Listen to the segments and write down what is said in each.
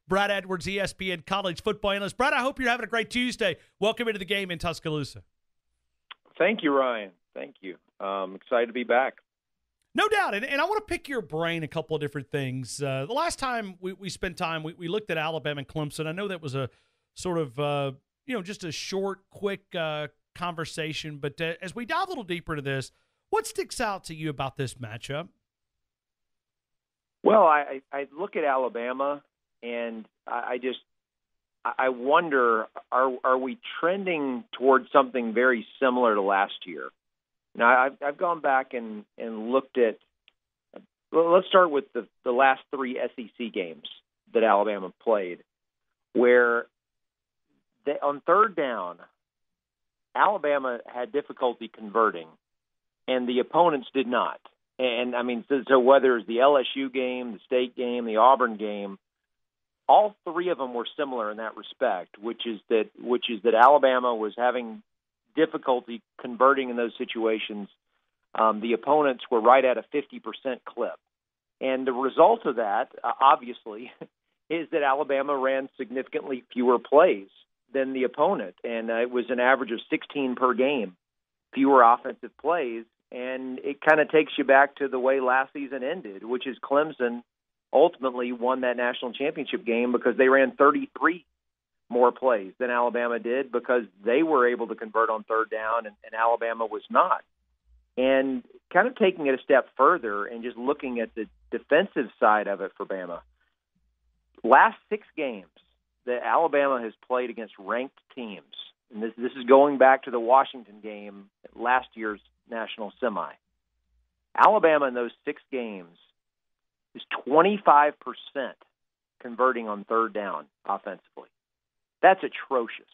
Brad Edwards, ESPN College Football analyst. Brad, I hope you're having a great Tuesday. Welcome into the game in Tuscaloosa. Thank you, Ryan. Thank you. Excited to be back. No doubt, and I want to pick your brain a couple of different things. The last time we spent time, we looked at Alabama and Clemson. I know that was a sort of, just a short, quick conversation. But as we dive a little deeper into this, what sticks out to you about this matchup? Well, I look at Alabama, and I wonder, are we trending towards something very similar to last year? Now, I've gone back and looked at – let's start with the last three SEC games that Alabama played, where on third down, Alabama had difficulty converting, and the opponents did not. And, I mean, so whether it's the LSU game, the State game, the Auburn game, all three of them were similar in that respect, which is that Alabama was having – difficulty converting in those situations. The opponents were right at a 50% clip. And the result of that, obviously, is that Alabama ran significantly fewer plays than the opponent. And it was an average of 16 per game, fewer offensive plays. And it kind of takes you back to the way last season ended, which is Clemson ultimately won that national championship game because they ran 33 more plays than Alabama did because they were able to convert on third down and Alabama was not. And kind of taking it a step further and just looking at the defensive side of it for Bama, last 6 games that Alabama has played against ranked teams, and this is going back to the Washington game, last year's national semi, Alabama in those 6 games is 25% converting on third down offensively. That's atrocious.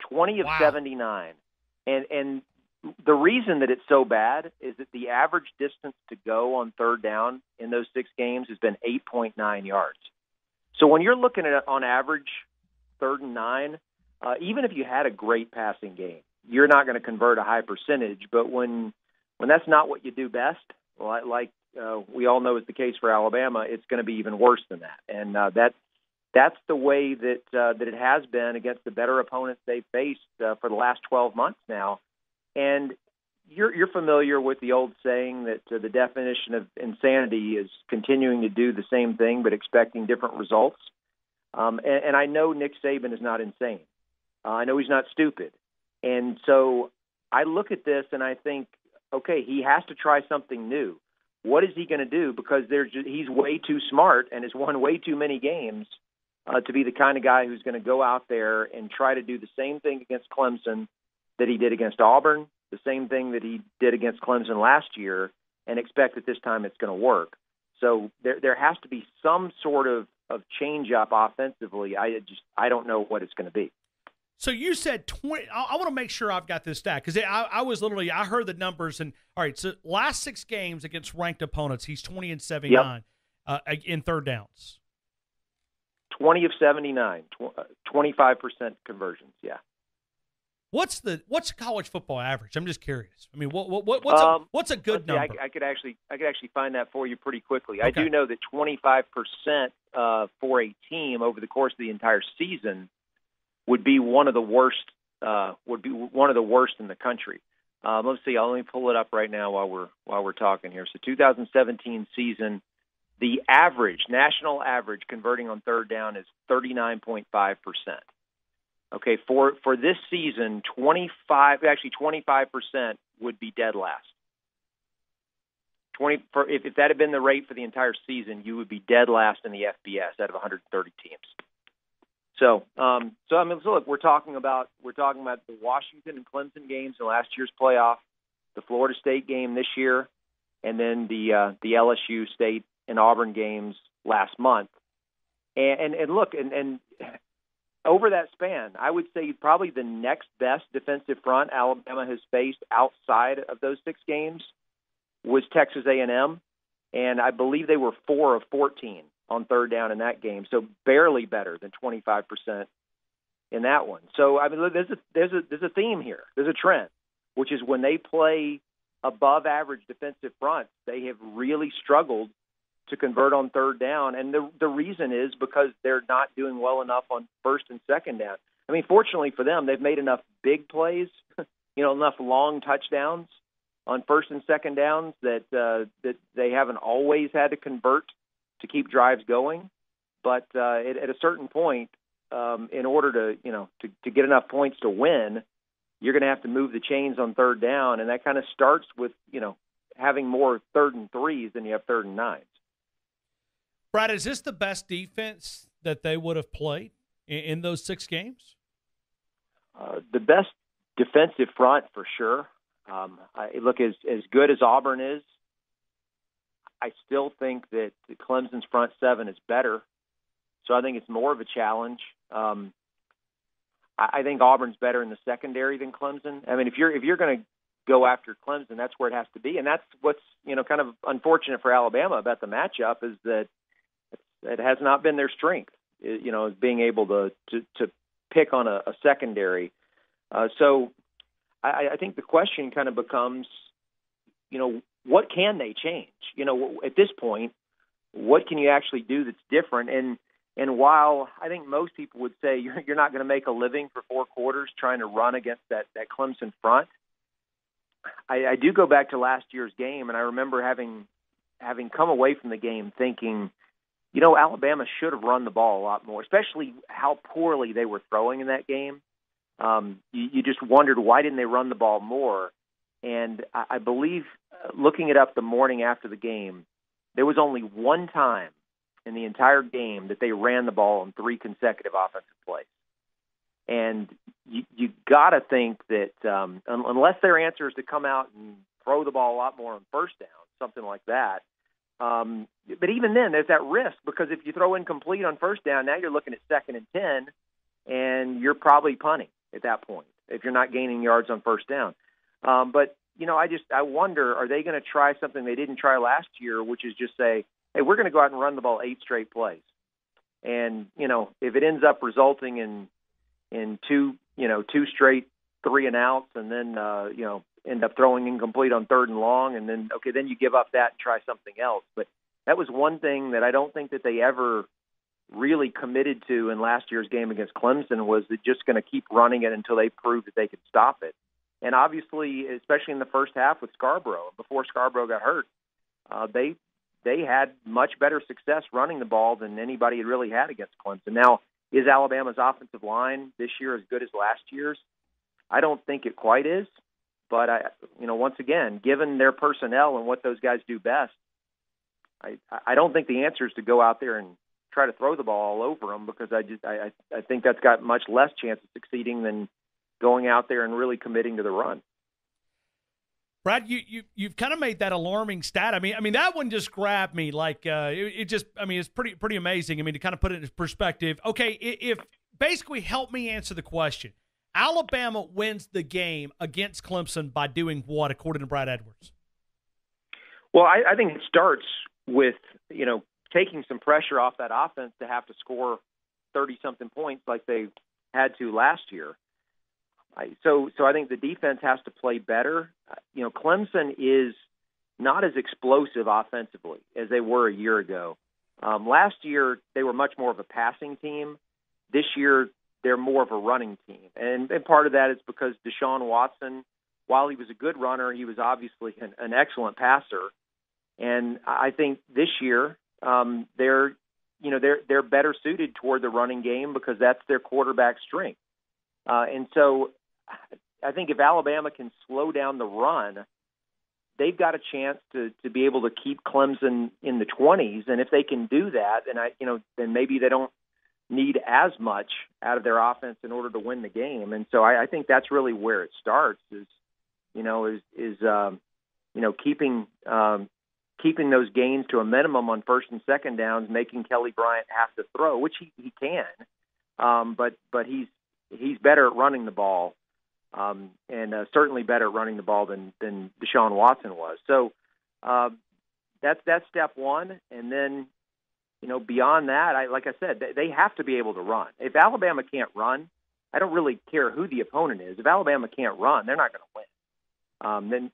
20 of 79. And the reason that it's so bad is that the average distance to go on third down in those 6 games has been 8.9 yards. So when you're looking at on average 3rd and 9, even if you had a great passing game, you're not going to convert a high percentage. But when that's not what you do best, like we all know is the case for Alabama, it's going to be even worse than that. And that's the way that it has been against the better opponents they've faced for the last 12 months now. And you're familiar with the old saying that the definition of insanity is continuing to do the same thing but expecting different results. And I know Nick Saban is not insane. I know he's not stupid. And so I look at this and I think, okay, he has to try something new. What is he going to do? Because he's way too smart and has won way too many games to be the kind of guy who's going to go out there and try to do the same thing against Clemson that he did against Auburn, the same thing that he did against Clemson last year, and expect that this time it's going to work. So there has to be some sort of change-up offensively. I don't know what it's going to be. So you said 20. I want to make sure I've got this stat because I heard the numbers. And all right, so last 6 games against ranked opponents, he's 20 and 79 in third downs. 20 of 79, 25% conversions. Yeah. What's college football average? I'm just curious. I mean, what's a good number? I could actually find that for you pretty quickly. Okay. I do know that 25% for a team over the course of the entire season would be one of the worst. In the country. Let's see. Let me pull it up right now while we're talking here. So 2017 season. The national average converting on third down is 39.5%. Okay, for this season, 25% would be dead last. If that had been the rate for the entire season, you would be dead last in the FBS out of 130 teams. So look, we're talking about the Washington and Clemson games in last year's playoff, the Florida State game this year, and then the LSU State and Auburn games last month. And look, and over that span, I would say probably the next best defensive front Alabama has faced outside of those 6 games was Texas A&M, and I believe they were 4 of 14 on third down in that game, so barely better than 25% in that one. So I mean, there's a theme here. There's a trend, which is when they play above average defensive fronts, they have really struggled to convert on third down. And the reason is because they're not doing well enough on first and second down. I mean, fortunately for them, they've made enough big plays, enough long touchdowns on first and second downs that they haven't always had to convert to keep drives going. But at a certain point, in order to get enough points to win, you're going to have to move the chains on third down, and that kind of starts with having more third and threes than you have third and nines. Brad, is this the best defense that they would have played in those 6 games? The best defensive front for sure. Look, as good as Auburn is, I still think that Clemson's front 7 is better. So I think it's more of a challenge. I think Auburn's better in the secondary than Clemson. I mean, if you're going to go after Clemson, that's where it has to be, and that's what's kind of unfortunate for Alabama about the matchup is that it has not been their strength. Is being able to pick on a secondary. So I think the question kind of becomes, what can they change? At this point, what can you actually do that's different? And while I think most people would say you're not going to make a living for 4 quarters trying to run against that Clemson front, I do go back to last year's game, and I remember having come away from the game thinking, Alabama should have run the ball a lot more, especially how poorly they were throwing in that game. You just wondered, why didn't they run the ball more? And I believe, looking it up the morning after the game, there was only one time in the entire game that they ran the ball on 3 consecutive offensive plays. And you got to think that unless their answer is to come out and throw the ball a lot more on first down, something like that. But even then, there's that risk, because if you throw incomplete on first down, now you're looking at 2nd and 10, and you're probably punting at that point if you're not gaining yards on first down. But I wonder, are they going to try something they didn't try last year, which is just say, hey, we're going to go out and run the ball 8 straight plays. And, if it ends up resulting in 2 straight 3 and outs, and then, end up throwing incomplete on 3rd and long, and then, then you give up that and try something else. But that was one thing that I don't think that they ever really committed to in last year's game against Clemson, was that just going to keep running it until they proved that they could stop it. And obviously, especially in the first half with Scarborough, before Scarborough got hurt, they had much better success running the ball than anybody had really had against Clemson. Now, is Alabama's offensive line this year as good as last year's? I don't think it quite is. But once again, given their personnel and what those guys do best, I don't think the answer is to go out there and try to throw the ball all over them, because I think that's got much less chance of succeeding than going out there and really committing to the run. Brad, you've kind of made that alarming stat. I mean that one just grabbed me. Like it's pretty amazing. I mean, to kind of put it in perspective. Okay, if basically help me answer the question. Alabama wins the game against Clemson by doing what, according to Brad Edwards? Well, I think it starts with, taking some pressure off that offense to have to score 30-something points like they had to last year. So I think the defense has to play better. Clemson is not as explosive offensively as they were a year ago. Last year, they were much more of a passing team. This year, they're more of a running team. And part of that is because Deshaun Watson, while he was a good runner, he was obviously an excellent passer. And I think this year they're better suited toward the running game, because that's their quarterback strength. And so I think if Alabama can slow down the run, they've got a chance to be able to keep Clemson in the 20s. And if they can do that, then maybe they don't need as much out of their offense in order to win the game. And so I think that's really where it starts, is keeping those gains to a minimum on first and second downs, making Kelly Bryant have to throw, which he can. But he's better at running the ball, and certainly better at running the ball than Deshaun Watson was. So that's step one. And then, beyond that, like I said, they have to be able to run. If Alabama can't run, I don't really care who the opponent is. If Alabama can't run, they're not going to win. Then,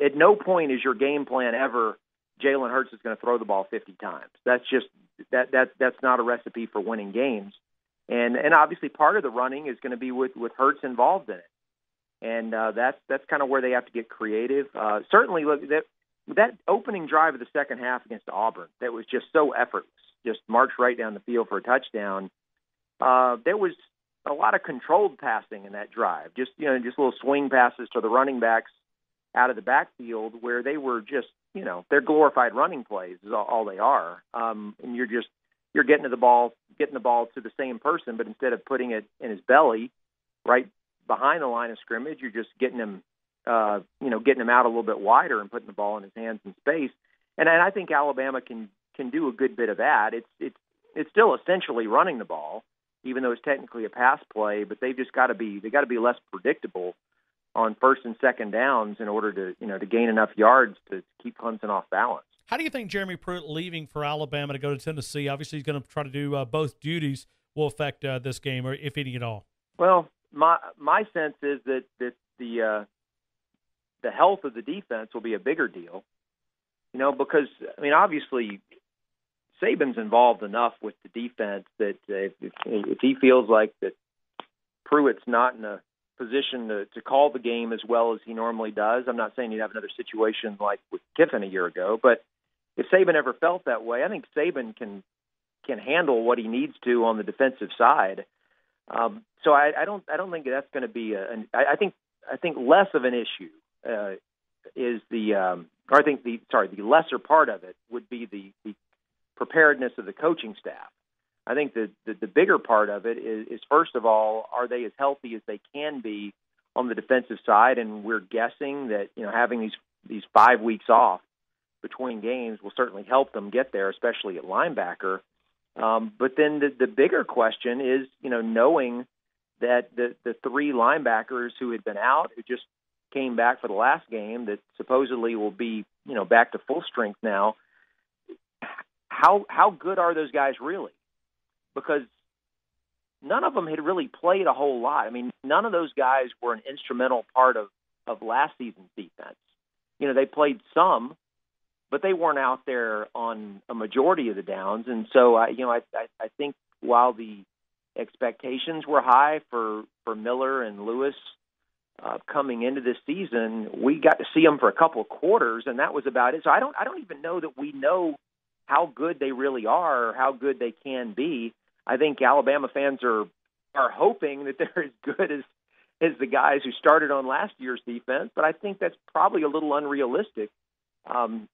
at no point is your game plan ever Jalen Hurts is going to throw the ball 50 times. That's just that's not a recipe for winning games. And obviously part of the running is going to be with Hurts involved in it. And that's kind of where they have to get creative. Certainly, look, that opening drive of the second half against Auburn, that was just so effortless, just marched right down the field for a touchdown. There was a lot of controlled passing in that drive, just little swing passes to the running backs out of the backfield where they were just, they're glorified running plays is all they are. And you're getting the ball to the same person, but instead of putting it in his belly, right behind the line of scrimmage, you're just getting him out a little bit wider and putting the ball in his hands in space. And I think Alabama can do a good bit of that. It's still essentially running the ball, even though it's technically a pass play, but they've just got to be less predictable on first and second downs in order to gain enough yards to keep Clemson off balance. How do you think Jeremy Pruitt leaving for Alabama to go to Tennessee? Obviously, he's going to try to do both duties. Will affect this game, or if any at all. Well, my sense is that the health of the defense will be a bigger deal. Because obviously Saban's involved enough with the defense that if he feels like that Pruitt's not in a position to call the game as well as he normally does, I'm not saying you'd have another situation like with Kiffin a year ago, but if Saban ever felt that way, I think Saban can handle what he needs to on the defensive side. So I don't think that's going to be I think less of an issue is the lesser part of it would be the preparedness of the coaching staff. I think the bigger part of it is first of all, are they as healthy as they can be on the defensive side? And we're guessing that having these 5 weeks off between games will certainly help them get there, especially at linebacker. But then the bigger question is, knowing that the three linebackers who had been out, who just came back for the last game, that supposedly will be, back to full strength now, how good are those guys really? Because none of them had really played a whole lot. None of those guys were an instrumental part of last season's defense. They played some, but they weren't out there on a majority of the downs. And so, I think while the expectations were high for Miller and Lewis coming into this season, we got to see them for a couple of quarters, and that was about it. So I don't even know that we know how good they really are or how good they can be. I think Alabama fans are hoping that they're as good as the guys who started on last year's defense, but I think that's probably a little unrealistic. And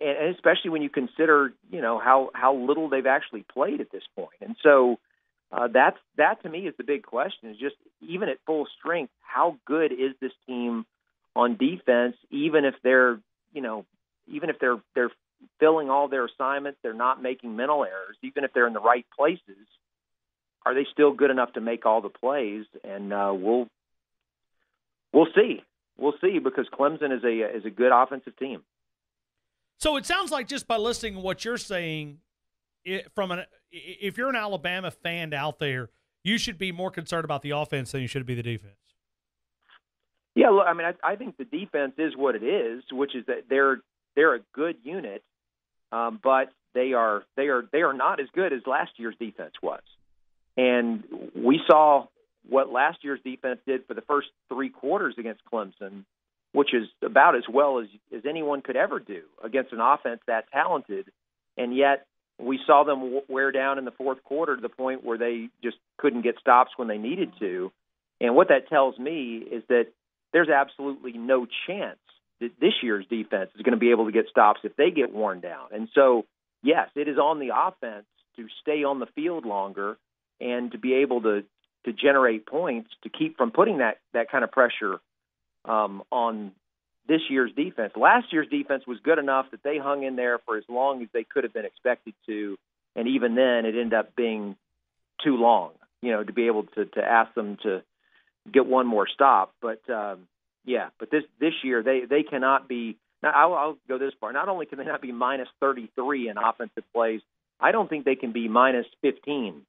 especially when you consider, how little they've actually played at this point. And so that to me is the big question, is just even at full strength, how good is this team on defense, even if they're filling all their assignments, they're not making mental errors, even if they're in the right places, are they still good enough to make all the plays? And we'll see. We'll see, because Clemson is a good offensive team. So it sounds like, just by listening to what you're saying, if you're an Alabama fan out there, you should be more concerned about the offense than you should be the defense. Yeah, look, I think the defense is what it is, which is that they're a good unit, but they are not as good as last year's defense was. And we saw what last year's defense did for the first three quarters against Clemson, which is about as well as anyone could ever do against an offense that talented. And yet we saw them wear down in the fourth quarter to the point where they just couldn't get stops when they needed to. And what that tells me is that there's absolutely no chance that this year's defense is going to be able to get stops if they get worn down. And so, yes, it is on the offense to stay on the field longer and to be able to generate points to keep from putting that kind of pressure on this year's defense. Last year's defense was good enough that they hung in there for as long as they could have been expected to, and even then it ended up being too long, to be able to ask them to get one more stop. But but this year they cannot be. Now I'll go this far. Not only can they not be minus 33 in offensive plays, I don't think they can be minus 15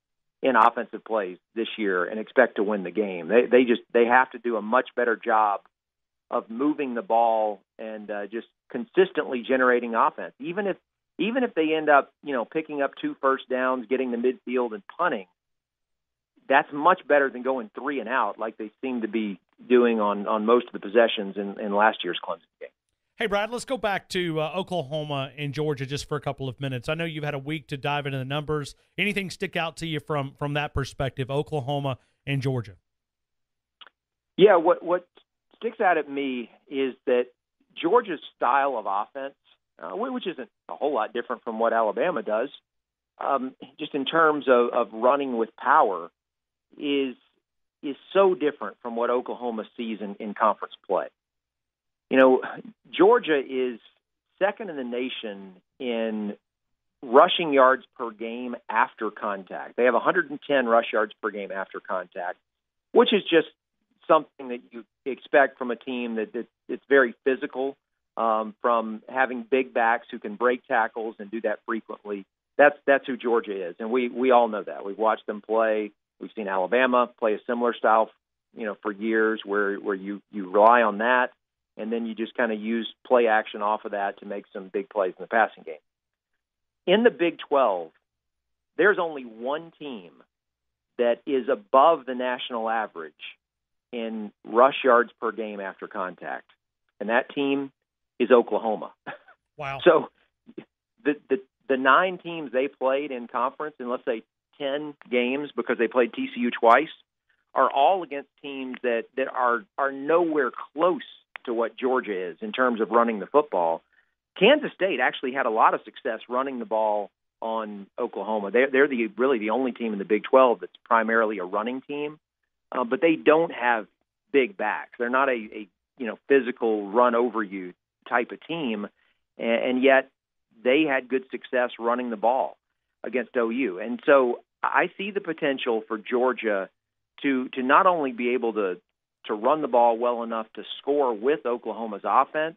in offensive plays this year and expect to win the game. They have to do a much better job of moving the ball and just consistently generating offense. Even if they end up, picking up 2 first downs, getting to midfield and punting, that's much better than going 3 and out like they seem to be doing on most of the possessions in last year's Clemson game. Hey, Brad, let's go back to Oklahoma and Georgia just for a couple of minutes. I know you've had a week to dive into the numbers. Anything stick out to you from that perspective, Oklahoma and Georgia? Yeah, what sticks out at me is that Georgia's style of offense, which isn't a whole lot different from what Alabama does, just in terms of running with power, is so different from what Oklahoma sees in conference play. Georgia is second in the nation in rushing yards per game after contact. They have 110 rush yards per game after contact, which is just something that you expect from a team that's very physical, from having big backs who can break tackles and do that frequently. That's who Georgia is, and we all know that. We've watched them play. We've seen Alabama play a similar style, for years where you rely on that, and then you just kind of use play action off of that to make some big plays in the passing game. In the Big 12, there's only one team that is above the national average in rush yards per game after contact, and that team is Oklahoma. Wow. So the 9 teams they played in conference, and let's say 10 games because they played TCU twice, are all against teams that are nowhere close to what Georgia is in terms of running the football. Kansas State actually had a lot of success running the ball on Oklahoma. They're really the only team in the Big 12 that's primarily a running team, but they don't have big backs. They're not a physical run over you type of team, and yet they had good success running the ball against OU. And so I see the potential for Georgia to not only be able to run the ball well enough to score with Oklahoma's offense,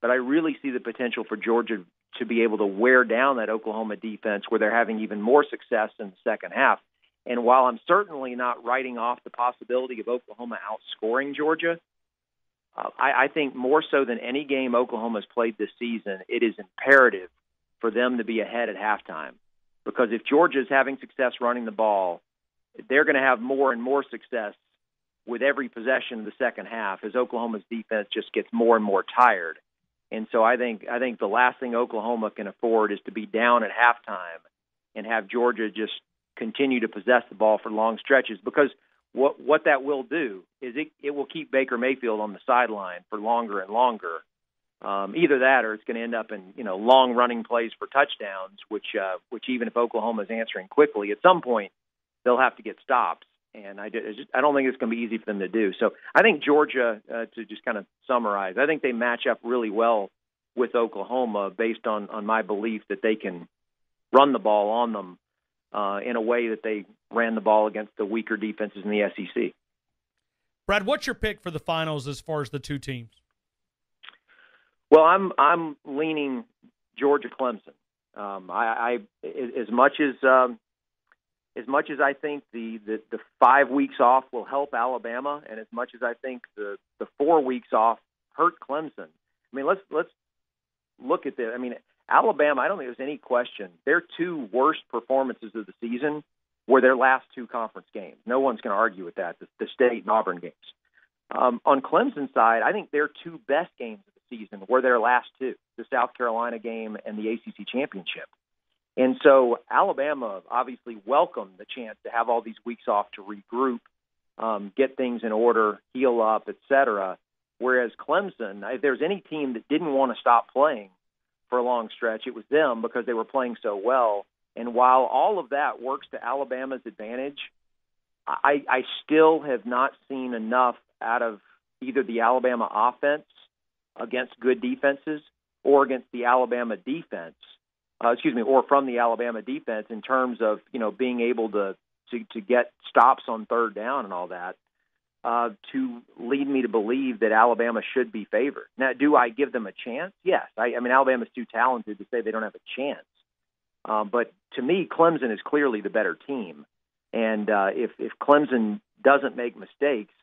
but I really see the potential for Georgia to be able to wear down that Oklahoma defense where they're having even more success in the second half. And while I'm certainly not writing off the possibility of Oklahoma outscoring Georgia, I think more so than any game Oklahoma's played this season, it is imperative for them to be ahead at halftime. Because if Georgia's having success running the ball, they're going to have more and more success with every possession of the second half as Oklahoma's defense just gets more and more tired. And so I think the last thing Oklahoma can afford is to be down at halftime and have Georgia just continue to possess the ball for long stretches, because what that will do is it will keep Baker Mayfield on the sideline for longer and longer. Either that, or it's going to end up in long running plays for touchdowns, which even if Oklahoma is answering quickly, at some point they'll have to get stops, and I don't think it's going to be easy for them to do. So I think Georgia, to just kind of summarize, I think they match up really well with Oklahoma based on my belief that they can run the ball on them in a way that they ran the ball against the weaker defenses in the SEC. Brad, what's your pick for the finals as far as the two teams? Well, I'm leaning Georgia Clemson. I as much as I think the 5 weeks off will help Alabama, and as much as I think the 4 weeks off hurt Clemson. I mean, let's look at this. I mean, Alabama, I don't think there's any question, their 2 worst performances of the season were their last 2 conference games. No one's going to argue with that, the State and Auburn games. On Clemson's side, I think their 2 best games of the season were their last 2, the South Carolina game and the ACC championship. And so Alabama obviously welcomed the chance to have all these weeks off to regroup, get things in order, heal up, etc. Whereas Clemson, if there's any team that didn't want to stop playing for a long stretch, it was them, because they were playing so well. And while all of that works to Alabama's advantage, I still have not seen enough out of either the Alabama offense against good defenses or against the Alabama defense, or from the Alabama defense in terms of, being able to get stops on third down and all that, to lead me to believe that Alabama should be favored. Now, do I give them a chance? Yes. I mean, Alabama's too talented to say they don't have a chance. But to me, Clemson is clearly the better team. And if Clemson doesn't make mistakes,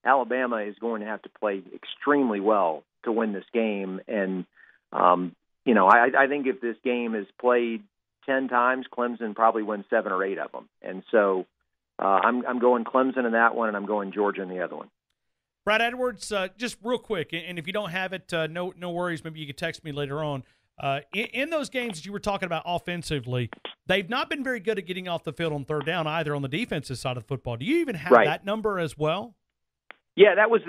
Alabama is going to have to play extremely well to win this game. And, I think if this game is played 10 times, Clemson probably wins 7 or 8 of them. And so I'm going Clemson in that one, and I'm going Georgia in the other one. Brad Edwards, just real quick, and if you don't have it, no worries. Maybe you could text me later on. In those games that you were talking about offensively, they've not been very good at getting off the field on third down either on the defensive side of the football. Do you even have that number as well? Yeah, that was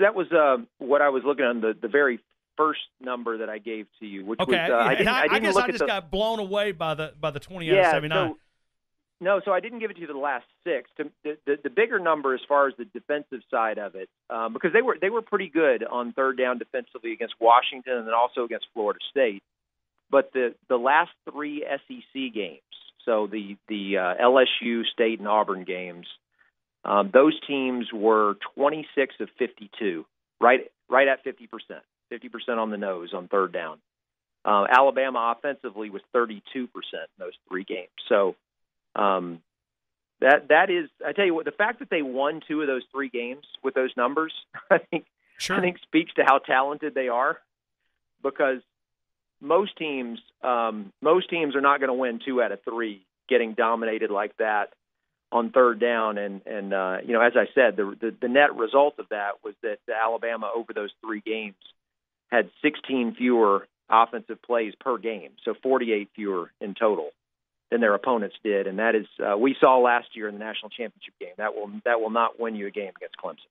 what I was looking on, the very first number that I gave to you, which was I guess I just got blown away by the 20 out of 79. So I didn't give it to you the last 6. The bigger number as far as the defensive side of it, because they were pretty good on third down defensively against Washington and then also against Florida State. But the last 3 SEC games, so the LSU, State, and Auburn games, those teams were 26 of 52, right at 50%, 50% on the nose on third down. Alabama offensively was 32% in those 3 games. So that is, I tell you what, the fact that they won 2 of those 3 games with those numbers, I think speaks to how talented they are, because most teams are not going to win 2 out of 3 getting dominated like that on third down. And as I said, the net result of that was that Alabama over those 3 games had 16 fewer offensive plays per game, so 48 fewer in total than their opponents did. And that is we saw last year in the national championship game. That will not win you a game against Clemson.